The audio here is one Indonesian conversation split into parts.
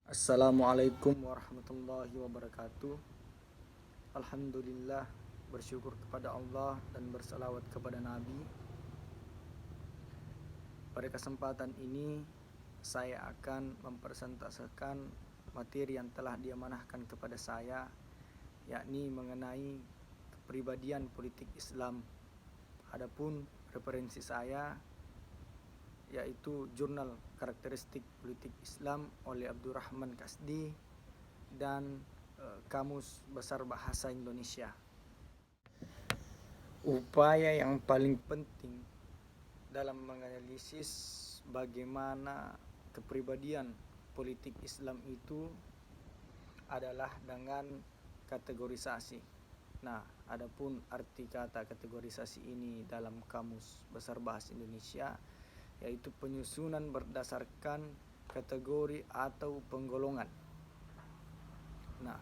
Assalamualaikum warahmatullahi wabarakatuh. Alhamdulillah, bersyukur kepada Allah dan bersalawat kepada Nabi. Pada kesempatan ini saya akan mempresentasikan materi yang telah diamanahkan kepada saya, yakni mengenai kepribadian politik Islam. Adapun referensi saya yaitu Jurnal Karakteristik Politik Islam oleh Abdurrahman Kasdi dan Kamus Besar Bahasa Indonesia. Upaya yang paling penting dalam menganalisis bagaimana kepribadian politik Islam itu adalah dengan kategorisasi. Nah, adapun arti kata kategorisasi ini dalam Kamus Besar Bahasa Indonesia yaitu penyusunan berdasarkan kategori atau penggolongan. Nah,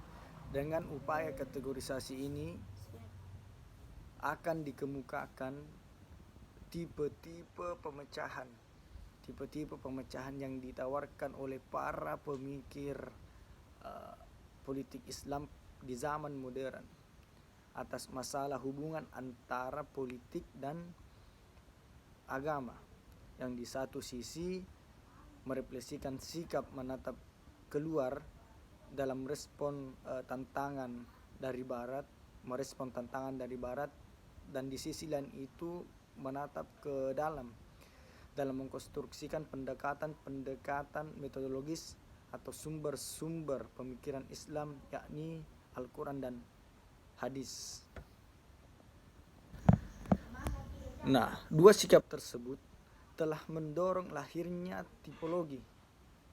dengan upaya kategorisasi ini akan dikemukakan tipe-tipe pemecahan yang ditawarkan oleh para pemikir politik Islam di zaman modern atas masalah hubungan antara politik dan agama, yang di satu sisi merefleksikan sikap menatap keluar dalam merespon tantangan dari barat, dan di sisi lain itu menatap ke dalam mengkonstruksikan pendekatan metodologis atau sumber-sumber pemikiran Islam, yakni Al-Quran dan hadis. Nah, dua sikap tersebut telah mendorong lahirnya tipologi,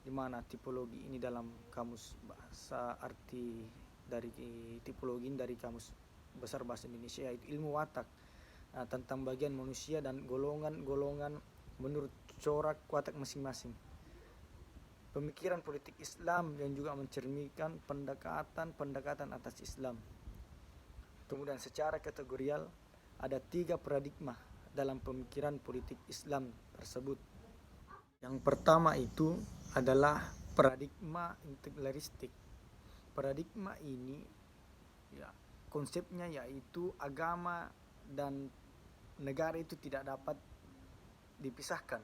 di mana tipologi ini dalam kamus bahasa arti dari tipologi dari Kamus Besar Bahasa Indonesia yaitu ilmu watak, tentang bagian manusia dan golongan-golongan menurut corak watak masing-masing. Pemikiran politik Islam yang juga mencerminkan pendekatan atas Islam. Kemudian secara kategorial ada 3 paradigma dalam pemikiran politik Islam tersebut. Yang pertama itu adalah paradigma integralistik. Paradigma ini konsepnya yaitu agama dan negara itu tidak dapat dipisahkan.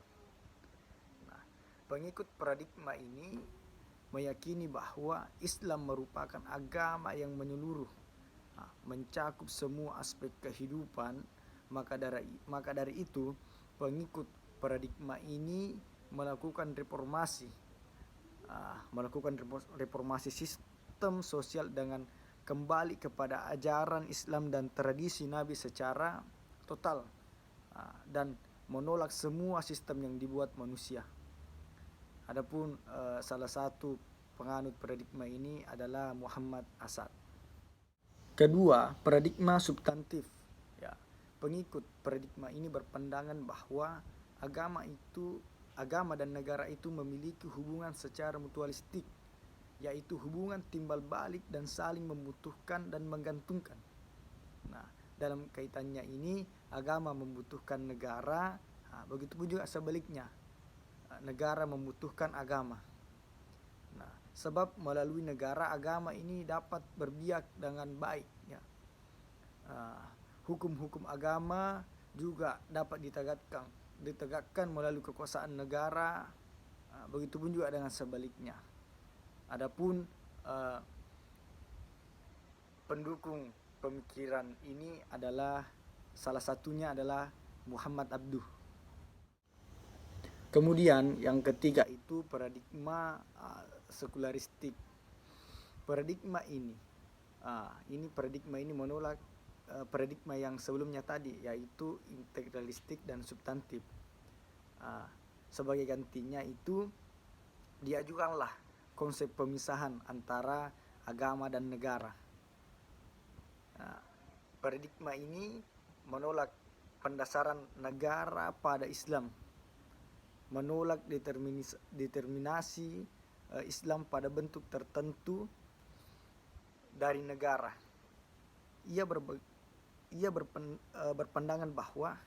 Nah, pengikut paradigma ini meyakini bahwa Islam merupakan agama yang menyeluruh, mencakup semua aspek kehidupan. Maka dari itu pengikut paradigma ini melakukan reformasi sistem sosial dengan kembali kepada ajaran Islam dan tradisi Nabi secara total, dan menolak semua sistem yang dibuat manusia. Adapun salah satu penganut paradigma ini adalah Muhammad Asad. Kedua, paradigma substantif. Pengikut paradigma ini berpandangan bahwa agama dan negara itu memiliki hubungan secara mutualistik, yaitu hubungan timbal balik dan saling membutuhkan dan menggantungkan. Nah, dalam kaitannya ini agama membutuhkan negara, begitu pun juga sebaliknya, negara membutuhkan agama. Nah, sebab melalui negara agama ini dapat berbiak dengan baik, hukum-hukum agama juga dapat ditegakkan melalui kekuasaan negara, begitu pun juga dengan sebaliknya. Adapun pendukung pemikiran ini adalah salah satunya adalah Muhammad Abduh. Kemudian yang ketiga itu paradigma sekularistik. Paradigma ini menolak paradigma yang sebelumnya tadi, yaitu integralistik dan substantif. Sebagai gantinya itu diajukanlah konsep pemisahan antara agama dan negara. Paradigma ini menolak pendasaran negara pada Islam, menolak determinasi Islam pada bentuk tertentu dari negara. Ia berpandangan bahwa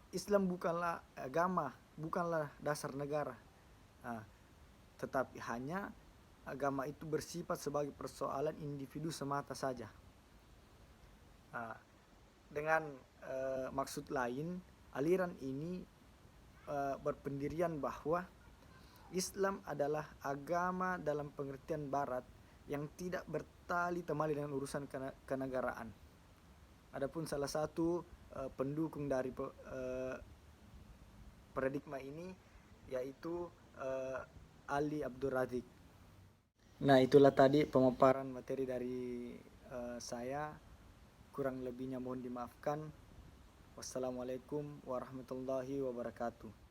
Islam bukanlah agama, bukanlah dasar negara. tetapi hanya agama itu bersifat sebagai persoalan individu semata saja. Dengan maksud lain, aliran ini berpendirian bahwa Islam adalah agama dalam pengertian Barat yang tidak bertali temali dengan urusan kenegaraan. Adapun salah satu pendukung dari paradigma ini yaitu Ali Abdul Razik. Nah, itulah tadi pemaparan materi dari saya. Kurang lebihnya mohon dimaafkan. Wassalamualaikum warahmatullahi wabarakatuh.